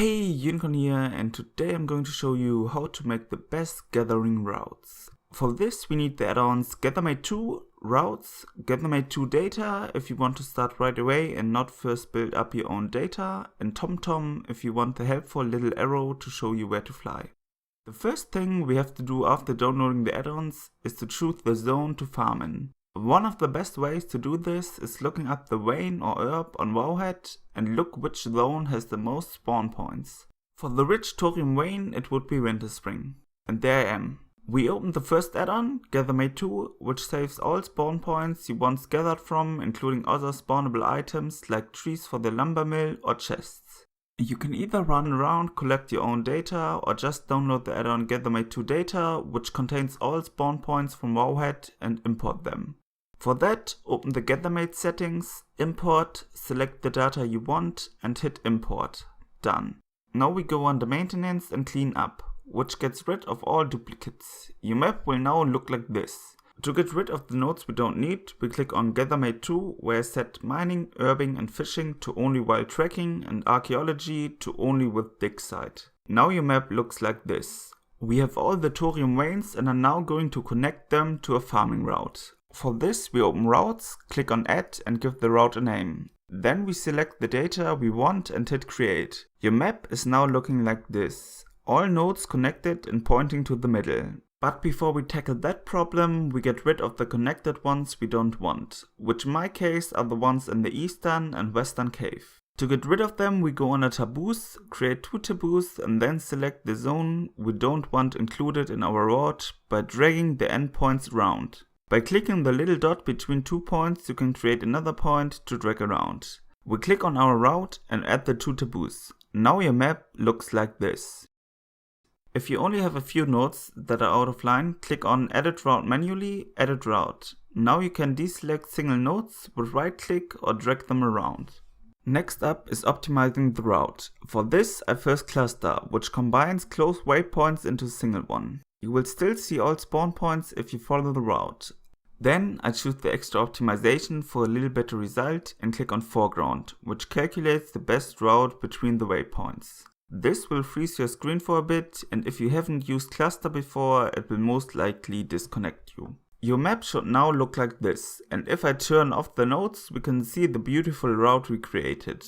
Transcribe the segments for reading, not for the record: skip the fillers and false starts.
Hey, Unicorn here, and today I'm going to show you how to make the best gathering routes. For this we need the add-ons Gathermate2 routes, Gathermate2 data if you want to start right away and not first build up your own data, and TomTom if you want the helpful little arrow to show you where to fly. The first thing we have to do after downloading the add-ons is to choose the zone to farm in. One of the best ways to do this is looking up the vein or herb on Wowhead and look which zone has the most spawn points. For the rich thorium vein it would be Winter Spring. And there I am. We open the first add-on, Gathermate2, which saves all spawn points you once gathered from, including other spawnable items like trees for the lumber mill or chests. You can either run around, collect your own data, or just download the add-on Gathermate2 data, which contains all spawn points from Wowhead, and import them. For that, open the Gathermate settings, import, select the data you want, and hit import. Done. Now we go under maintenance and clean up, which gets rid of all duplicates. Your map will now look like this. To get rid of the nodes we don't need, we click on Gathermate2, where I set mining, herbing and fishing to only while tracking and archaeology to only with dig site. Now your map looks like this. We have all the thorium veins and are now going to connect them to a farming route. For this we open routes, click on add and give the route a name. Then we select the data we want and hit create. Your map is now looking like this. All nodes connected and pointing to the middle. But before we tackle that problem, we get rid of the connected ones we don't want, which in my case are the ones in the eastern and western cave. To get rid of them we go under taboos, create 2 taboos and then select the zone we don't want included in our route by dragging the endpoints around. By clicking the little dot between 2 points you can create another point to drag around. We click on our route and add the 2 taboos. Now your map looks like this. If you only have a few nodes that are out of line, click on Edit Route manually, Edit Route. Now you can deselect single nodes with right click or drag them around. Next up is optimizing the route. For this I first cluster, which combines close waypoints into a single one. You will still see all spawn points if you follow the route. Then I choose the extra optimization for a little better result and click on foreground, which calculates the best route between the waypoints. This will freeze your screen for a bit, and if you haven't used cluster before it will most likely disconnect you. Your map should now look like this, and if I turn off the nodes we can see the beautiful route we created.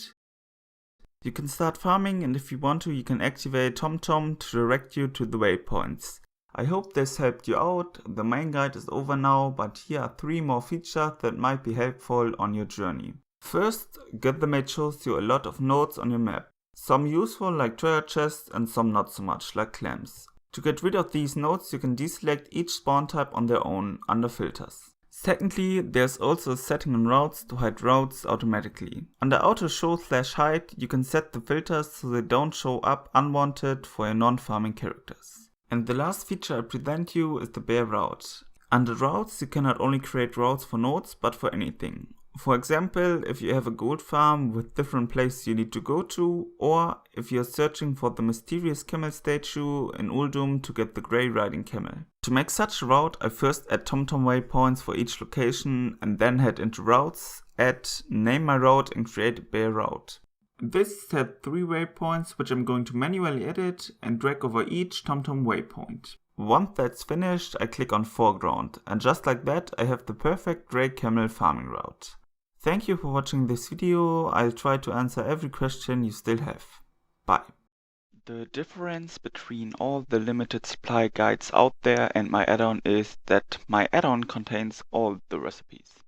You can start farming, and if you want to you can activate TomTom to direct you to the waypoints. I hope this helped you out. The main guide is over now, but here are 3 more features that might be helpful on your journey. First, Gathermate shows you a lot of nodes on your map. Some useful like treasure chests and some not so much like clams. To get rid of these nodes you can deselect each spawn type on their own under filters. Secondly, there's also a setting on routes to hide routes automatically. Under auto show/hide you can set the filters so they don't show up unwanted for your non-farming characters. And the last feature I present you is the bare route. Under routes you can not only create routes for nodes but for anything. For example, if you have a gold farm with different places you need to go to, or if you're searching for the mysterious camel statue in Uldum to get the grey riding camel. To make such a route I first add TomTom waypoints for each location and then head into routes, add, name my route and create a bare route. This set 3 waypoints which I'm going to manually edit and drag over each TomTom waypoint. Once that's finished I click on foreground, and just like that I have the perfect grey camel farming route. Thank you for watching this video. I'll try to answer every question you still have. Bye. The difference between all the limited supply guides out there and my add-on is that my add-on contains all the recipes.